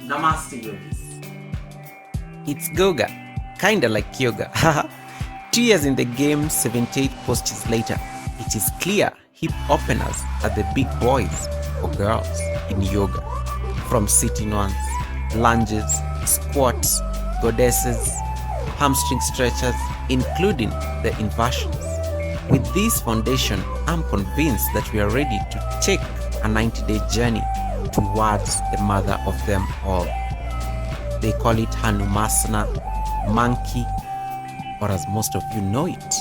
Namaste yogis. It's Goga, kinda like yoga. 2 years in the game, 78 postures later, it is clear hip openers are the big boys or girls in yoga. From sitting ones, lunges, squats, goddesses, hamstring stretchers, including the inversions. With this foundation, I'm convinced that we are ready to take a 90-day journey towards the mother of them all. They call it hanumanasana, monkey, or as most of you know it,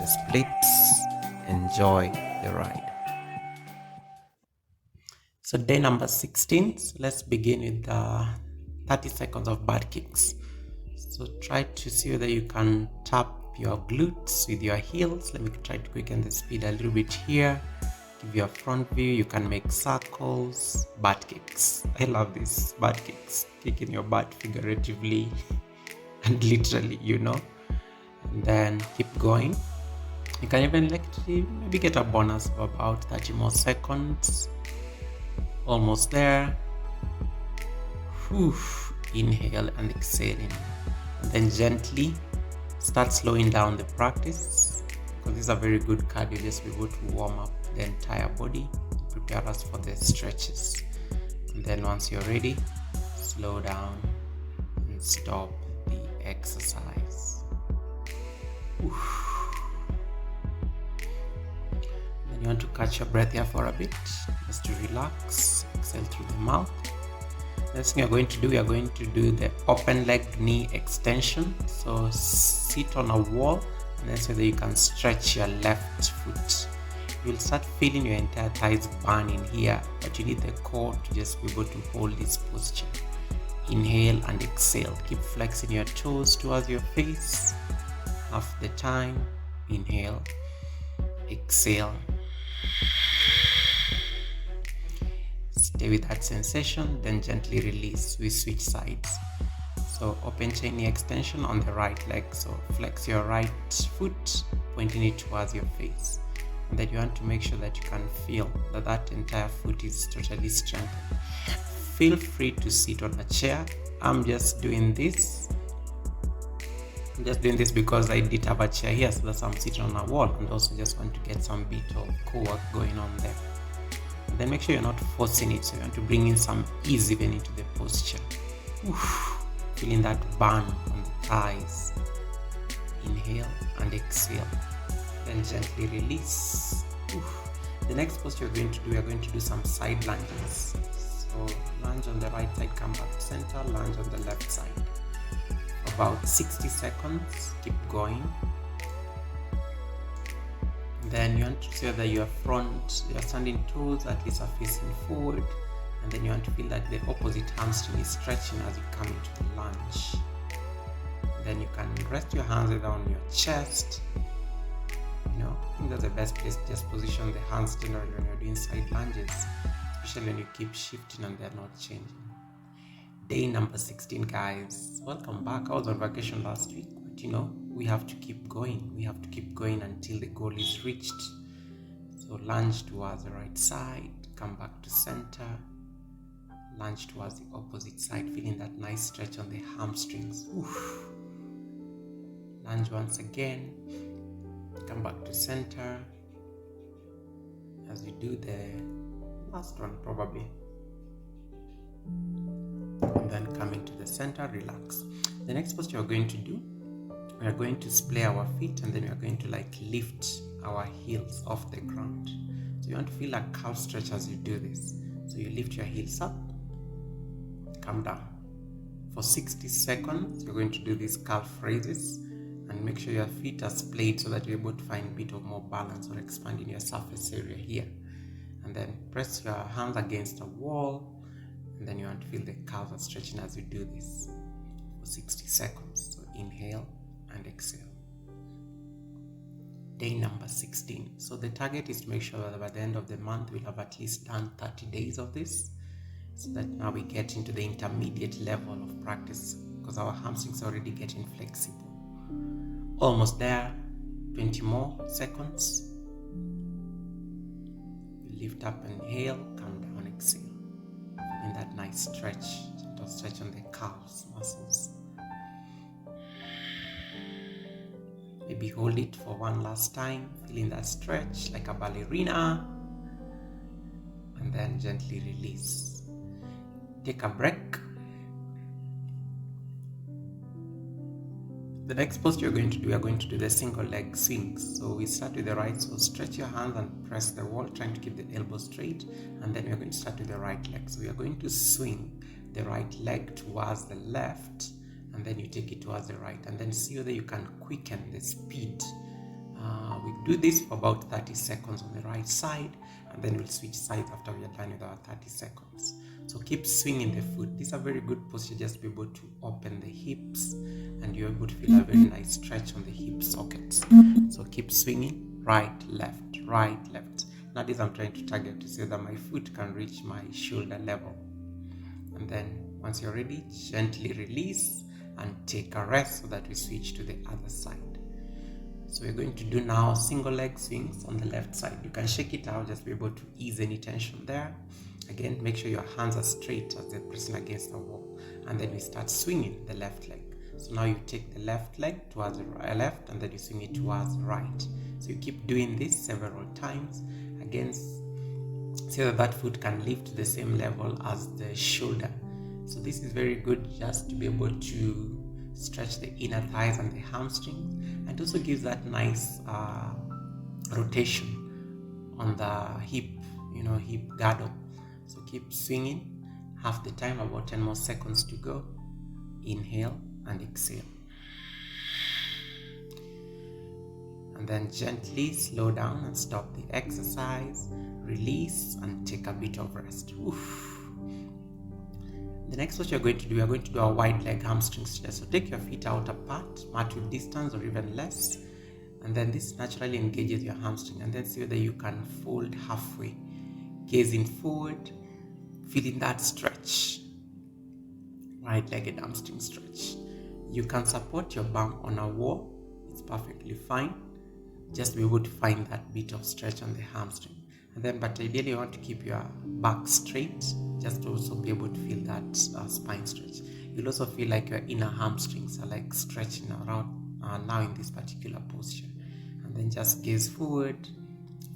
the splits. Enjoy the ride. So day number 16, so let's begin with 30 seconds of butt kicks. So try to see whether you can tap your glutes with your heels. Let me try to quicken the speed a little bit here. Give you a front view. You can make circles, butt kicks. I love this, butt kicks. Kicking your butt figuratively and literally, And then keep going. You can even maybe get a bonus of about 30 more seconds. Almost there. Whew. Inhale and exhaling. And then gently start slowing down the practice, because this is a very good cardio. Just be able to warm up the entire body, prepare us for the stretches. And then once you're ready, slow down and stop the exercise. Oof. Then you want to catch your breath here for a bit, just to relax. Exhale through the mouth. Next thing we are going to do the open leg knee extension. So sit on a wall, and then so that you can stretch your left foot. You'll start feeling your entire thighs burning here, but you need the core to just be able to hold this posture. Inhale and exhale. Keep flexing your toes towards your face. Half the time. Inhale, exhale. Stay with that sensation, then gently release. We switch sides. So open chain knee extension on the right leg. So flex your right foot, pointing it towards your face. And then you want to make sure that you can feel that entire foot is totally strengthened. Feel free to sit on a chair. I'm just doing this because I did have a chair here, so that's why I'm sitting on a wall, and also just want to get some bit of co-work going on there. And then make sure you're not forcing it, so you want to bring in some ease even into the posture. Oof. Feeling that burn on the thighs. Inhale and exhale. Then gently release. Oof. The next posture we are going to do some side lunges. So lunge on the right side, come back to center, lunge on the left side. About 60 seconds, keep going. Then you want to see that your standing toes at least are facing forward. And then you want to feel that the opposite hamstring is stretching as you come into the lunge. Then you can rest your hands either on your chest. I think that's the best place to just position the hands generally when you're doing side lunges, especially when you keep shifting and they're not changing. Day number 16, guys. Welcome back. I was on vacation last week, but we have to keep going. We have to keep going until the goal is reached. So lunge towards the right side, come back to center, lunge towards the opposite side, feeling that nice stretch on the hamstrings. Oof. Lunge once again, come back to center. As you do the last one probably, and then come into the center, relax. The next posture we're going to do, we are going to splay our feet, and then we are going to lift our heels off the ground. So you want to feel a calf stretch as you do this. So you lift your heels up, come down. For 60 seconds, you're going to do these calf raises, and make sure your feet are splayed so that you're able to find a bit of more balance or expanding your surface area here. And then press your hands against a wall, and then you want to feel the calves are stretching as you do this for 60 seconds. So inhale and exhale. Day number 16. So the target is to make sure that by the end of the month we'll have at least done 30 days of this, so that now we get into the intermediate level of practice, because our hamstrings are already getting flexible. Almost there. 20 more seconds. You lift up, inhale, come down, exhale. In that nice stretch gentle stretch on the calves muscles. Maybe hold it for one last time, feeling that stretch like a ballerina, and then gently release. Take a break. The next pose we are going to do the single leg swings. So we start with the right, so stretch your hands and press the wall, trying to keep the elbow straight, and then we are going to start with the right leg. So we are going to swing the right leg towards the left, and then you take it towards the right, and then see whether you can quicken the speed. We do this for about 30 seconds on the right side, and then we'll switch sides after we are done with our 30 seconds. So keep swinging the foot. This is a very good posture just to be able to open the hips, and you're able to feel a very nice stretch on the hip sockets. So keep swinging, right, left, right, left. Now this I'm trying to target to say that my foot can reach my shoulder level. And then once you're ready, gently release and take a rest so that we switch to the other side. So we're going to do now single leg swings on the left side. You can shake it out, just be able to ease any tension there. Again, make sure your hands are straight as they're pressing against the wall. And then we start swinging the left leg. So now you take the left leg towards the left, and then you swing it towards the right. So you keep doing this several times. Again, so that foot can lift to the same level as the shoulder. So this is very good just to be able to stretch the inner thighs and the hamstrings, and also gives that nice rotation on the hip, hip girdle. So keep swinging, half the time, about 10 more seconds to go. Inhale and exhale. And then gently slow down and stop the exercise, release and take a bit of rest. Oof. The next what we are going to do a wide leg hamstring stretch. So take your feet out apart, mat with distance or even less, and then this naturally engages your hamstring, and then see whether you can fold halfway, gazing forward, feeling that stretch. Right-legged hamstring stretch. You can support your bum on a wall, it's perfectly fine. Just be able to find that bit of stretch on the hamstring. And then, but ideally you want to keep your back straight, just to also be able to feel that spine stretch. You'll also feel like your inner hamstrings are like stretching around now in this particular posture. And then just gaze forward,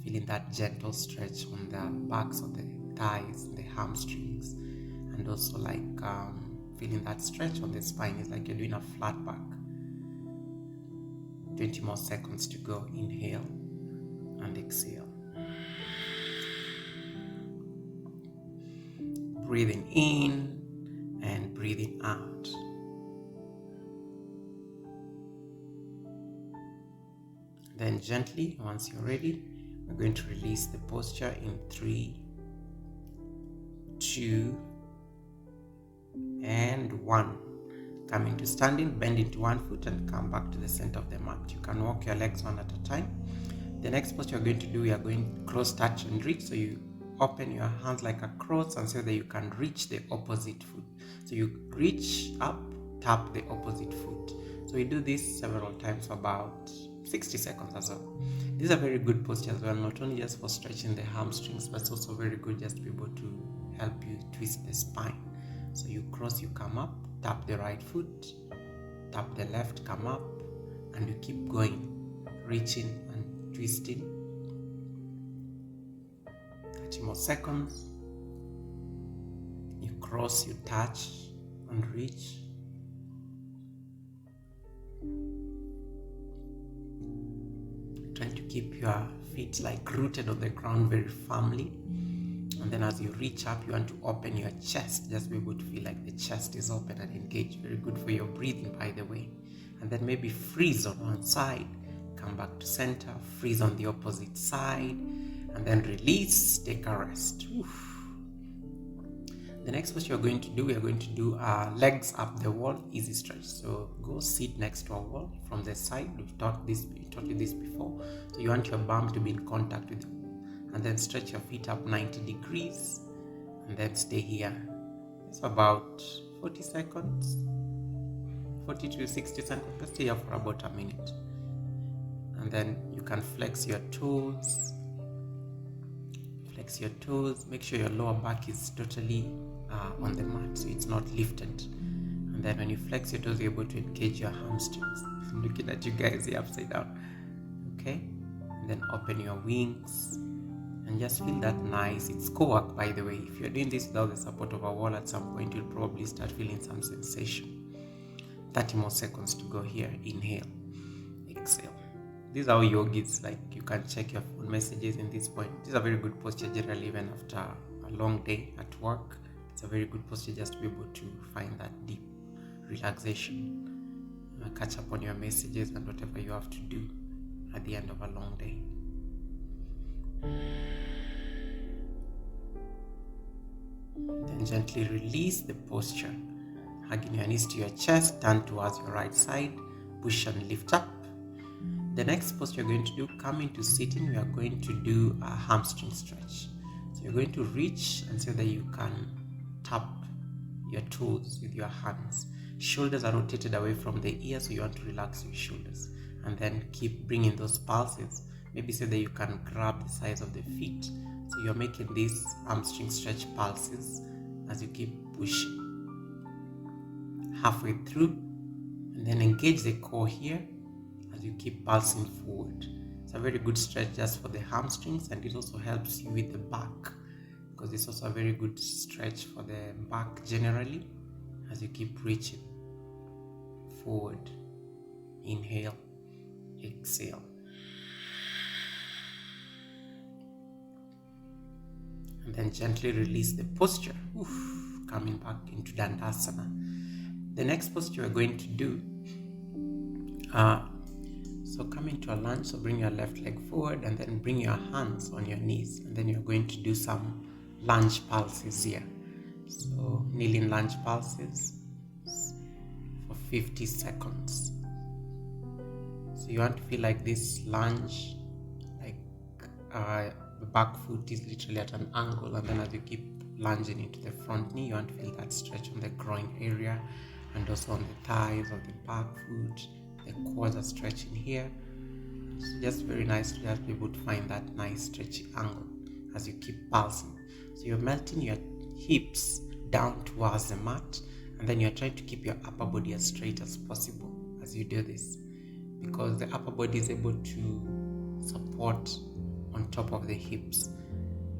feeling that gentle stretch on the backs of the thighs, the hamstrings, and also like feeling that stretch on the spine. It's like you're doing a flat back. 20 more seconds to go. Inhale and exhale. Breathing in and breathing out. Then gently, once you're ready, we're going to release the posture in 3, 2, and 1. Come into standing, bend into one foot and come back to the center of the mat. You can walk your legs one at a time. The next posture you're going to do, we are going to cross, touch and reach. So you open your hands like a cross and so that you can reach the opposite foot. So you reach up, tap the opposite foot. So we do this several times for about 60 seconds as well. This is a very good posture as well, not only just for stretching the hamstrings, but it's also very good just to be able to help you twist the spine. So you cross, you come up, tap the right foot, tap the left, come up, and you keep going, reaching and twisting. 30 more seconds. You cross, you touch and reach. Trying to keep your feet like rooted on the ground very firmly. And then as you reach up, you want to open your chest. Just be able to feel like the chest is open and engaged. Very good for your breathing, by the way. And then maybe freeze on one side, come back to center, freeze on the opposite side, and then release, take a rest. Oof. The next what you're going to do, we are going to do legs up the wall, easy stretch. So go sit next to a wall from the side. We've taught you this before. So you want your bum to be in contact with the wall, and then stretch your feet up 90 degrees, and then stay here. It's about 40 seconds, 40 to 60 seconds. Let's stay here for about a minute. And then you can flex your toes. Flex your toes. Make sure your lower back is totally on the mat, so it's not lifted. And then when you flex your toes, you're able to engage your hamstrings. I'm looking at you guys here upside down. Okay, and then open your wings and just feel that nice. It's co-work, by the way. If you're doing this without the support of a wall, at some point you'll probably start feeling some sensation. 30 more seconds to go here. Inhale, exhale. These are yogis, like you can check your phone messages in this point. This is a very good posture generally, even after a long day at work. It's a very good posture just to be able to find that deep relaxation, catch up on your messages and whatever you have to do at the end of a long day. Then gently release the posture, hugging your knees to your chest, turn towards your right side, push and lift up. The next posture you're going to do, come into sitting, we are going to do a hamstring stretch. So you're going to reach and so that you can tap your toes with your hands. Shoulders are rotated away from the ear, so you want to relax your shoulders. And then keep bringing those pulses, maybe so that you can grab the sides of the feet. So you're making these hamstring stretch pulses as you keep pushing. Halfway through, and then engage the core here as you keep pulsing forward. It's a very good stretch just for the hamstrings, and it also helps you with the back, because it's also a very good stretch for the back generally as you keep reaching forward. Inhale, exhale. And then gently release the posture. Coming back into Dandasana. The next posture we're going to do, so come into a lunge, so bring your left leg forward and then bring your hands on your knees, and then you're going to do some lunge pulses here. So kneeling lunge pulses for 50 seconds. So you want to feel like this lunge, like the back foot is literally at an angle, and then as you keep lunging into the front knee, you want to feel that stretch on the groin area and also on the thighs of the back foot. The quads are stretching here. So just very nice to just be able to find that nice stretchy angle as you keep pulsing. So you're melting your hips down towards the mat, and then you're trying to keep your upper body as straight as possible as you do this, because the upper body is able to support on top of the hips.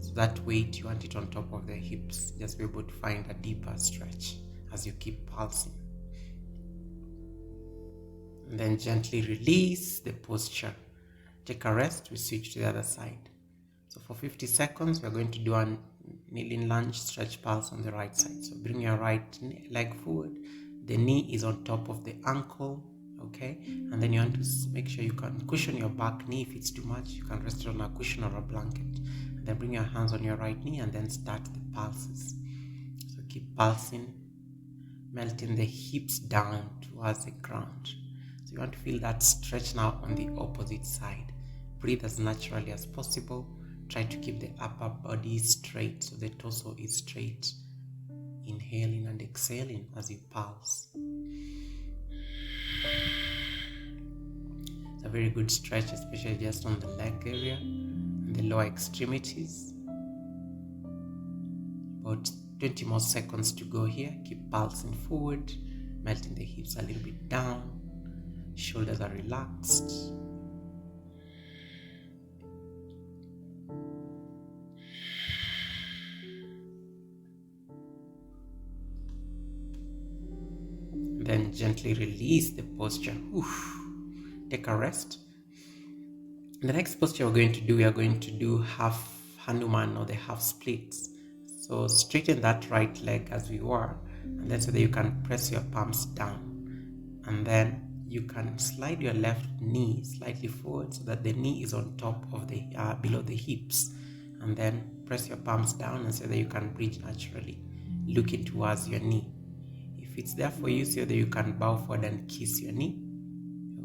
So that weight, you want it on top of the hips. Just be able to find a deeper stretch as you keep pulsing. And then gently release the posture. Take a rest, we switch to the other side. So for 50 seconds, we're going to do a kneeling lunge stretch pulse on the right side. So bring your right leg forward. The knee is on top of the ankle, okay? And then you want to make sure you can cushion your back knee. If it's too much, you can rest it on a cushion or a blanket. And then bring your hands on your right knee and then start the pulses. So keep pulsing, melting the hips down towards the ground. So you want to feel that stretch now on the opposite side. Breathe as naturally as possible. Try to keep the upper body straight, so the torso is straight. Inhaling and exhaling as you pulse. It's a very good stretch, especially just on the leg area and the lower extremities. About 20 more seconds to go here. Keep pulsing forward, melting the hips a little bit down. Shoulders are relaxed. Then gently release the posture. Take a rest. The next posture we are going to do half Hanuman, or the half splits. So straighten that right leg as we were, and then so that you can press your palms down, and then you can slide your left knee slightly forward so that the knee is on top of the below the hips, and then press your palms down and so that you can bridge naturally, looking towards your knee. If it's there for you, so that you can bow forward and kiss your knee,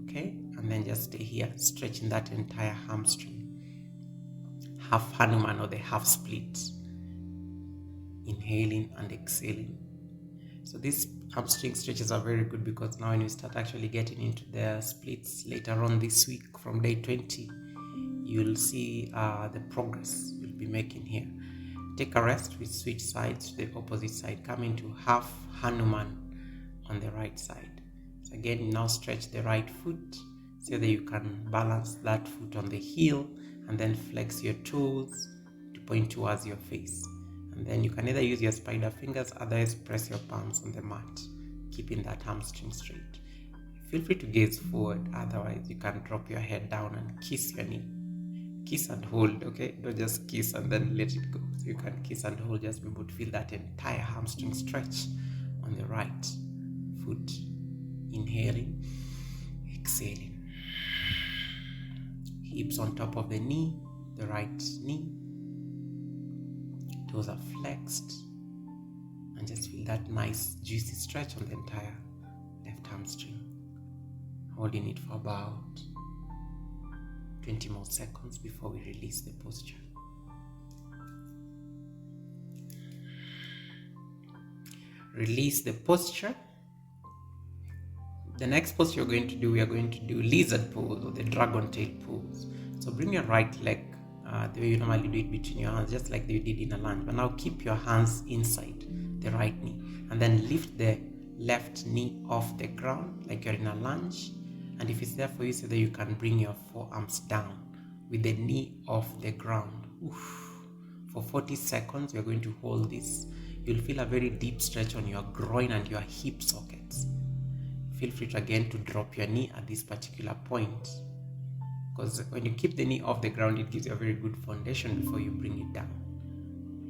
okay? And then just stay here, stretching that entire hamstring. Half Hanuman, or the half split. Inhaling and exhaling. So these hamstring stretches are very good, because now when you start actually getting into the splits later on this week from day 20, you'll see the progress you'll be making here. Take a rest. We switch sides to the opposite side. Come into half Hanuman on the right side. So again, now stretch the right foot so that you can balance that foot on the heel, and then flex your toes to point towards your face. And then you can either use your spider fingers, otherwise press your palms on the mat, keeping that hamstring straight. Feel free to gaze forward, otherwise you can drop your head down and kiss your knee. Kiss and hold, okay? Don't just kiss and then let it go. So you can kiss and hold, just be able to feel that entire hamstring stretch on the right foot. Inhaling, exhaling. Hips on top of the knee, the right knee. Toes are flexed. And just feel that nice juicy stretch on the entire left hamstring. Holding it for about 20 more seconds before we release the posture. Release the posture. The next pose we are going to do lizard pose or the dragon tail pose. So bring your right leg the way you normally do it between your hands, just like you did in a lunge. But now keep your hands inside the right knee, and then lift the left knee off the ground like you're in a lunge. And if it's there for you, so that you can bring your forearms down with the knee off the ground. For 40 seconds, you're going to hold this. You'll feel a very deep stretch on your groin and your hip sockets. Feel free to again to drop your knee at this particular point, because when you keep the knee off the ground, it gives you a very good foundation before you bring it down.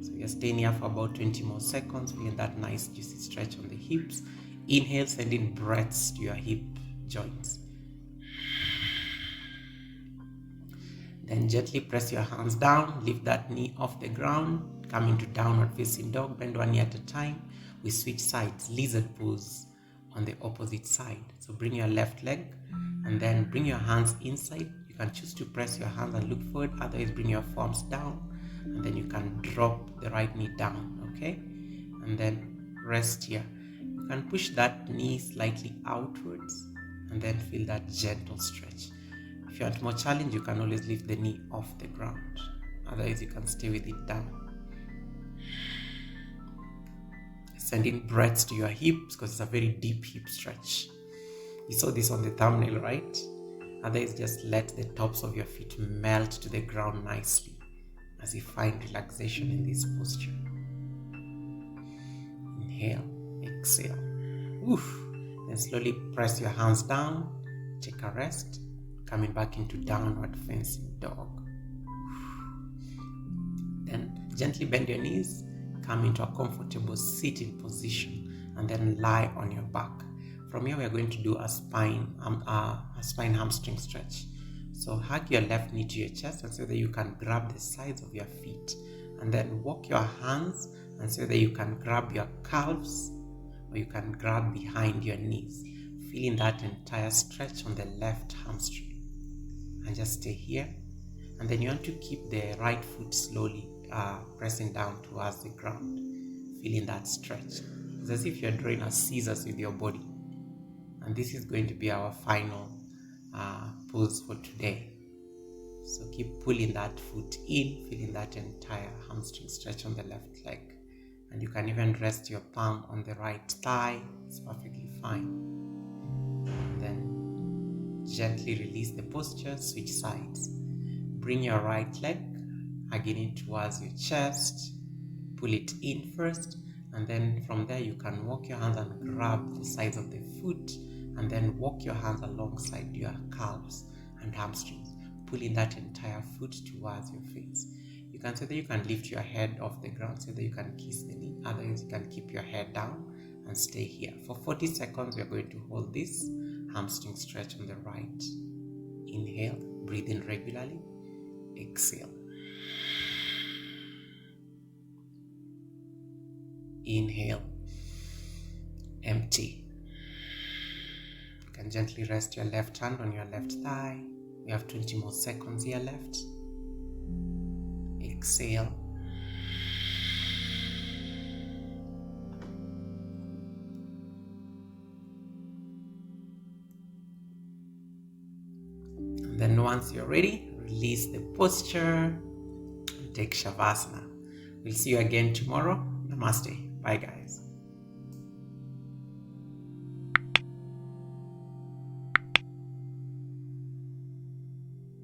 So you're staying here for about 20 more seconds, feeling that nice juicy stretch on the hips. Inhale, sending breaths to your hip joints. Then gently press your hands down, lift that knee off the ground, come into downward facing dog, bend one knee at a time. We switch sides, lizard pose on the opposite side. So bring your left leg and then bring your hands inside. You can choose to press your hands and look forward, otherwise bring your forearms down, and then you can drop the right knee down, okay? And then rest here. You can push that knee slightly outwards and then feel that gentle stretch. If you want more challenge, you can always lift the knee off the ground. Otherwise, you can stay with it down. Sending breaths to your hips, because it's a very deep hip stretch. You saw this on the thumbnail, right? Otherwise, just let the tops of your feet melt to the ground nicely as you find relaxation in this posture. Inhale, exhale. Then slowly press your hands down, take a rest. Coming back into downward facing dog. Then gently bend your knees, come into a comfortable sitting position, and then lie on your back. From here, we are going to do a spine hamstring stretch. So hug your left knee to your chest, and so that you can grab the sides of your feet, and then walk your hands, and so that you can grab your calves, or you can grab behind your knees, feeling that entire stretch on the left hamstring. And just stay here, and then you want to keep the right foot slowly pressing down towards the ground, feeling that stretch. It's as if you're drawing a scissors with your body. And this is going to be our final pose for today. So keep pulling that foot in, feeling that entire hamstring stretch on the left leg. And you can even rest your palm on the right thigh. It's perfectly fine. And then gently release the posture, switch sides. Bring your right leg, hugging it towards your chest. Pull it in first, and then from there you can walk your hands and grab the sides of the foot, and then walk your hands alongside your calves and hamstrings, pulling that entire foot towards your face. You can say that you can lift your head off the ground so that you can kiss the knee. Otherwise, you can keep your head down and stay here. For 40 seconds, we are going to hold this hamstring stretch on the right. Inhale, breathe in regularly. Exhale. Inhale. Empty. You can gently rest your left hand on your left thigh. We have 20 more seconds here left. Exhale. And then once you're ready, release the posture and take Shavasana. We'll see you again tomorrow. Namaste. Bye, guys.